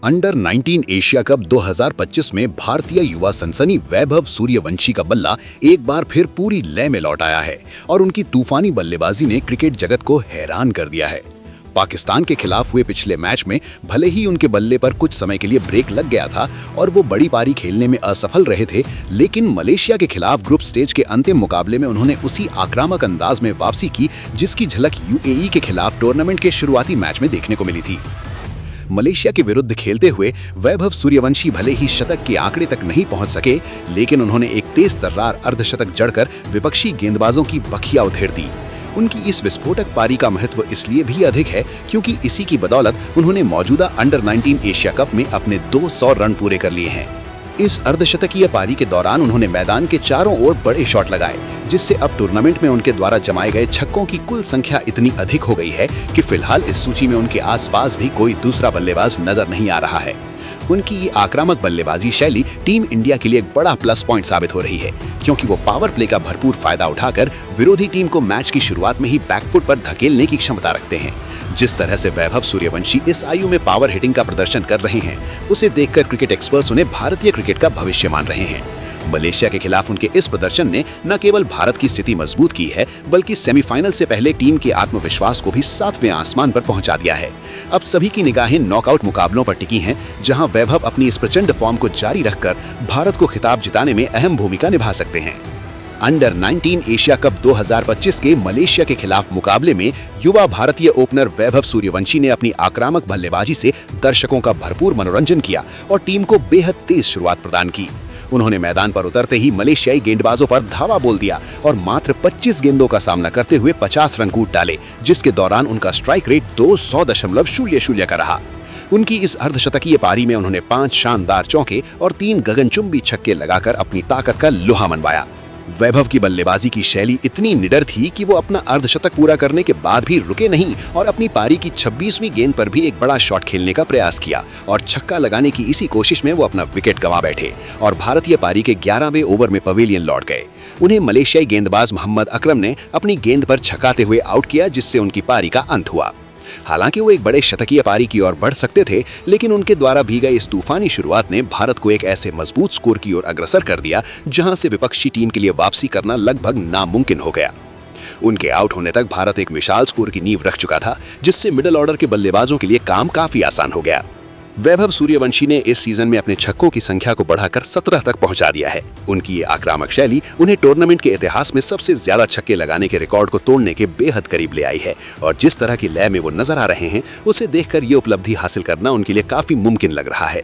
Under 19 Asia cup 2025 में भारतीय युवा सनसनी वैभव सूर्यवंशी का बल्ला एक बार फिर पूरी लय में लौट आया है और उनकी तूफानी बल्लेबाजी ने क्रिकेट जगत को हैरान कर दिया है। पाकिस्तान के खिलाफ हुए पिछले मैच में भले ही उनके बल्ले पर कुछ समय के लिए ब्रेक लग गया था और वो बड़ी पारी खेलने में असफल रहे थे, लेकिन मलेशिया के खिलाफ ग्रुप स्टेज के अंतिम मुकाबले में उन्होंने उसी आक्रामक अंदाज में वापसी की जिसकी झलक यूएई के खिलाफ टूर्नामेंट के शुरुआती मैच में देखने को मिली थी। मलेशिया के विरुद्ध खेलते हुए वैभव सूर्यवंशी भले ही शतक के आंकड़े तक नहीं पहुंच सके, लेकिन उन्होंने एक तेज तर्रार अर्धशतक जड़कर विपक्षी गेंदबाजों की बखिया उधेड़ दी। उनकी इस विस्फोटक पारी का महत्व इसलिए भी अधिक है क्योंकि इसी की बदौलत उन्होंने मौजूदा अंडर 19 एशिया कप में अपने 200 रन पूरे कर लिए हैं। इस अर्धशतकीय पारी के दौरान उन्होंने मैदान के चारों ओर बड़े शॉट लगाए, जिससे अब टूर्नामेंट में उनके द्वारा जमाए गए छक्कों की कुल संख्या इतनी अधिक हो गई है कि फिलहाल इस सूची में उनके आसपास भी कोई दूसरा बल्लेबाज नजर नहीं आ रहा है। उनकी ये आक्रामक बल्लेबाजी शैली टीम इंडिया के लिए एक बड़ा प्लस पॉइंट साबित हो रही है, क्योंकि वो पावर प्ले का भरपूर फायदा उठाकर विरोधी टीम को मैच की शुरुआत में ही बैकफुट पर धकेलने की क्षमता रखते हैं। जिस तरह से वैभव सूर्यवंशी इस आयु में पावर हिटिंग का प्रदर्शन कर रहे हैं, उसे देखकर क्रिकेट एक्सपर्ट्स उन्हें भारतीय क्रिकेट का भविष्य मान रहे हैं। मलेशिया के खिलाफ उनके इस प्रदर्शन ने न केवल भारत की स्थिति मजबूत की है, बल्कि सेमीफाइनल से पहले टीम के आत्मविश्वास को भी 7वें आसमान पर पहुंचा दिया है। अब सभी की निगाहें नॉकआउट मुकाबलों पर टिकी हैं, जहां वैभव अपनी इस प्रचंड फॉर्म को जारी रखकर भारत को खिताब जिताने में अहम भूमिका निभा सकते हैं। अंडर 19 एशिया कप 2025 के मलेशिया के खिलाफ मुकाबले में युवा भारतीय ओपनर वैभव सूर्यवंशी ने अपनी आक्रामक बल्लेबाजी से दर्शकों का भरपूर मनोरंजन किया और टीम को बेहद तेज शुरुआत प्रदान की। उन्होंने मैदान पर उतरते ही मलेशियाई गेंदबाजों पर धावा बोल दिया और मात्र 25 गेंदों का सामना करते हुए 50 रन कूद डाले, जिसके दौरान उनका स्ट्राइक रेट 200.00 का रहा। उनकी इस अर्धशतकीय पारी में उन्होंने 5 शानदार चौके और 3 गगनचुंबी छक्के लगाकर अपनी ताकत का लोहा मनवाया। वैभव की बल्लेबाजी की शैली इतनी निडर थी कि वो अपना अर्धशतक पूरा करने के बाद भी रुके नहीं और अपनी पारी की 26वीं गेंद पर भी एक बड़ा शॉट खेलने का प्रयास किया और छक्का लगाने की इसी कोशिश में वो अपना विकेट गंवा बैठे और भारतीय पारी के 11वें ओवर में पवेलियन लौट गए। उन्हें मलेशियाई गेंदबाज मोहम्मद अकरम ने अपनी गेंद पर छक्काते हुए आउट किया, जिससे उनकी पारी का अंत हुआ। हालांकि वो एक बड़े शतकीय पारी की ओर बढ़ सकते थे, लेकिन उनके द्वारा भी गई इस तूफानी शुरुआत ने भारत को एक ऐसे मजबूत स्कोर की ओर अग्रसर कर दिया जहां से विपक्षी टीम के लिए वापसी करना लगभग नामुमकिन हो गया। उनके आउट होने तक भारत एक विशाल स्कोर की नींव रख चुका था, जिससे मिडिल ऑर्डर के बल्लेबाजों के लिए काम काफी आसान हो गया। वैभव सूर्यवंशी ने इस सीजन में अपने छक्कों की संख्या को बढ़ाकर 17 तक पहुंचा दिया है। उनकी ये आक्रामक शैली उन्हें टूर्नामेंट के इतिहास में सबसे ज्यादा छक्के लगाने के रिकॉर्ड को तोड़ने के बेहद करीब ले आई है और जिस तरह की लय में वो नजर आ रहे हैं, उसे देखकर ये उपलब्धि हासिल करना उनके लिए काफी मुमकिन लग रहा है।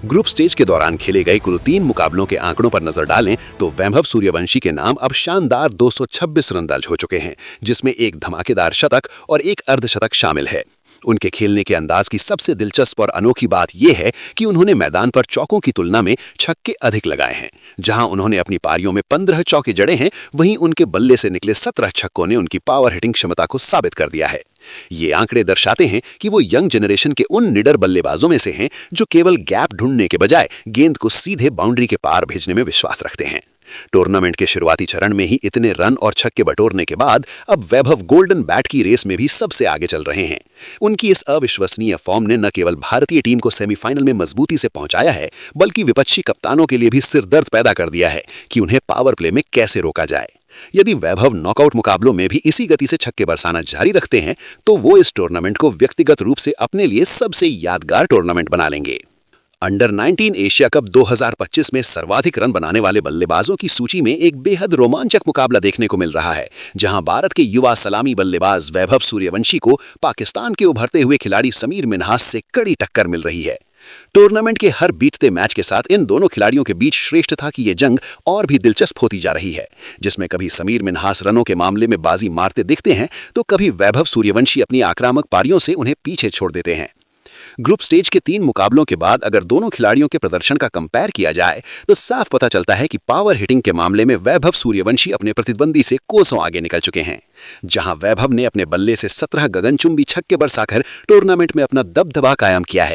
ग्रुप स्टेज के दौरान खेले गए कुल 3 मुकाबलों के आंकड़ों पर नजर डालें तो वैभव सूर्यवंशी के नाम अब शानदार 226 रन दर्ज हो चुके हैं, जिसमें एक धमाकेदार शतक और एक अर्धशतक शामिल है। उनके खेलने के अंदाज की सबसे दिलचस्प और अनोखी बात यह है कि उन्होंने मैदान पर चौकों की तुलना में छक्के अधिक लगाए हैं। जहां उन्होंने अपनी पारियों में 15 चौके जड़े हैं, वहीं उनके बल्ले से निकले 17 छक्कों ने उनकी पावर हिटिंग क्षमता को साबित कर दिया है। ये आंकड़े दर्शाते हैं कि वो यंग जनरेशन के उन निडर बल्लेबाजों में से हैं जो केवल गैप ढूंढने के बजाय गेंद को सीधे बाउंड्री के पार भेजने में विश्वास रखते हैं। टूर्नामेंट के शुरुआती चरण में ही इतने रन और छक्के बटोरने के बाद अब वैभव गोल्डन बैट की रेस में भी सबसे आगे चल रहे हैं। उनकी इस अविश्वसनीय फॉर्म ने न केवल भारतीय टीम को सेमीफाइनल में मजबूती से पहुंचाया है, बल्कि विपक्षी कप्तानों के लिए भी सिरदर्द पैदा कर दिया है कि उन्हें पावर प्ले में कैसे रोका जाए। यदि वैभव नॉकआउट मुकाबलों में भी इसी गति से छक्के बरसाना जारी रखते हैं, तो वो इस टूर्नामेंट को व्यक्तिगत रूप से अपने लिए सबसे यादगार टूर्नामेंट बना लेंगे। अंडर 19 एशिया कप 2025 में सर्वाधिक रन बनाने वाले बल्लेबाजों की सूची में एक बेहद रोमांचक मुकाबला देखने को मिल रहा है, जहां भारत के युवा सलामी बल्लेबाज वैभव सूर्यवंशी को पाकिस्तान के उभरते हुए खिलाड़ी समीर मिन्हास से कड़ी टक्कर मिल रही है। टूर्नामेंट के हर बीतते मैच के साथ इन दोनों खिलाड़ियों के बीच श्रेष्ठता की ये जंग और भी दिलचस्प होती जा रही है, जिसमें कभी समीर मिन्हास रनों के मामले में बाजी मारते दिखते हैं, तो कभी वैभव सूर्यवंशी अपनी आक्रामक पारियों से उन्हें पीछे छोड़ देते हैं। ग्रुप स्टेज के 3 मुकाबलों के बाद अगर दोनों खिलाड़ियों के प्रदर्शन का कंपेयर किया जाए तो साफ पता चलता है कि पावर हिटिंग के मामले में वैभव सूर्यवंशी अपने प्रतिद्वंदी से कोसों आगे निकल चुके हैं। जहां वैभव ने अपने बल्ले से 17 गगनचुंबी छक्के बरसाकर टूर्नामेंट में अपना दबदबा कायम किया है,